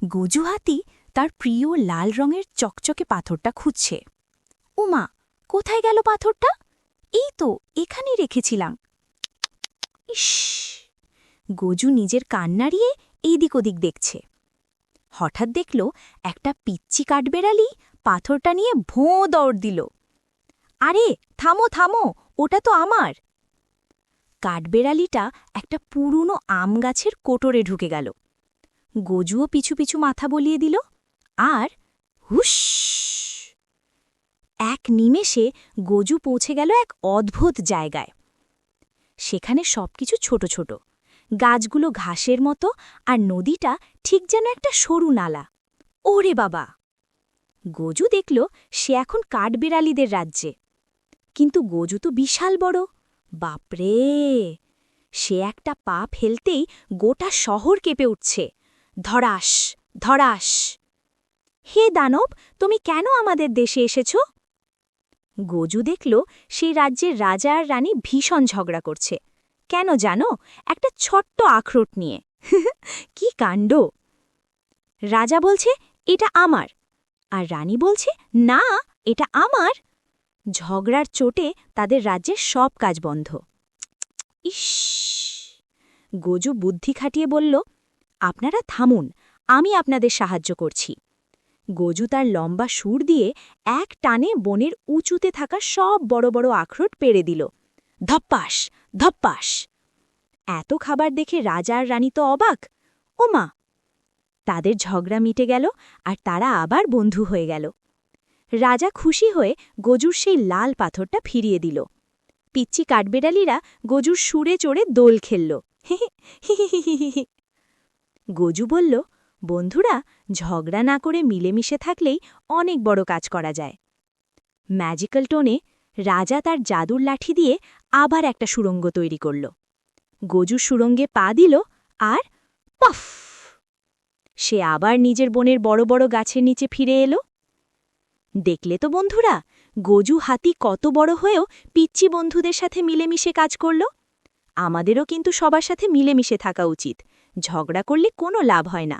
গজু হাতি তার প্রিয় লাল রঙের চকচকে পাথরটা খুঁজছে। উমা, কোথায় গেল পাথরটা? এই তো এখানেই রেখেছিলাম। ইস! গজু নিজের কান নাড়িয়ে এইদিক ওদিক দেখছে। হঠাৎ দেখল একটা পিচ্চি কাঠবেড়ালি পাথরটা নিয়ে ভোঁ দৌড় দিল। আরে থামো থামো, ওটা তো আমার! কাঠবেড়ালিটা একটা পুরনো আম গাছের কোটরে ঢুকে গেল। গজুও পিছু পিছু মাথা বলিয়ে দিল, আর হুস! এক নিমেষে গজু পৌঁছে গেল এক অদ্ভুত জায়গায়। সেখানে সবকিছু ছোট ছোট, গাছগুলো ঘাসের মতো, আর নদীটা ঠিক যেন একটা সরু নালা। ওরে বাবা! গজু দেখল সে এখন কাঠবেড়ালিদের রাজ্যে। কিন্তু গজু তো বিশাল বড়। বাপরে! সে একটা পা ফেলতেই গোটা শহর কেঁপে উঠছে। ধড়াস ধড়াস! হে দানব, তুমি কেন আমাদের দেশে এসেছ? গজু দেখল সেই রাজ্যের রাজা আর রানী ভীষণ ঝগড়া করছে। কেন জানো? একটা ছোট্ট আখরোট নিয়ে। কি কাণ্ড! রাজা বলছে, এটা আমার। আর রানী বলছে, না, এটা আমার। ঝগড়ার চোটে তাদের রাজ্যের সব কাজ বন্ধ। ইস! গজু বুদ্ধি খাটিয়ে বলল, আপনারা থামুন, আমি আপনাদের সাহায্য করছি। গজু তার লম্বা সুর দিয়ে এক টানে বনের উঁচুতে থাকা সব বড় বড় আখরোট পেড়ে দিল। ধপ্পাস ধপ্পাস! এত খাবার দেখে রাজা আর রানী তো অবাক। ওমা! তাদের ঝগড়া মিটে গেল, আর তারা আবার বন্ধু হয়ে গেল। রাজা খুশি হয়ে গজুর সেই লাল পাথরটা ফিরিয়ে দিল। পিচ্চি কাঠবেড়ালিরা গজুর সুরে চড়ে দোল খেলল। গজু বলল, বন্ধুরা, ঝগড়া না করে মিলেমিশে থাকলেই অনেক বড় কাজ করা যায়। ম্যাজিক্যাল টোনে রাজা তার জাদুর লাঠি দিয়ে আবার একটা সুড়ঙ্গ তৈরি করল। গজু সুড়ঙ্গে পা দিল, আর পফ! সে আবার নিজের বনের বড় বড় গাছের নিচে ফিরে এলো। দেখলে তো বন্ধুরা, গজু হাতি কত বড় হয়েও পিচ্চি বন্ধুদের সাথে মিলেমিশে কাজ করল। আমাদেরও কিন্তু সবার সাথে মিলেমিশে থাকা উচিত। ঝগড়া করলে কোনো লাভ হয় না।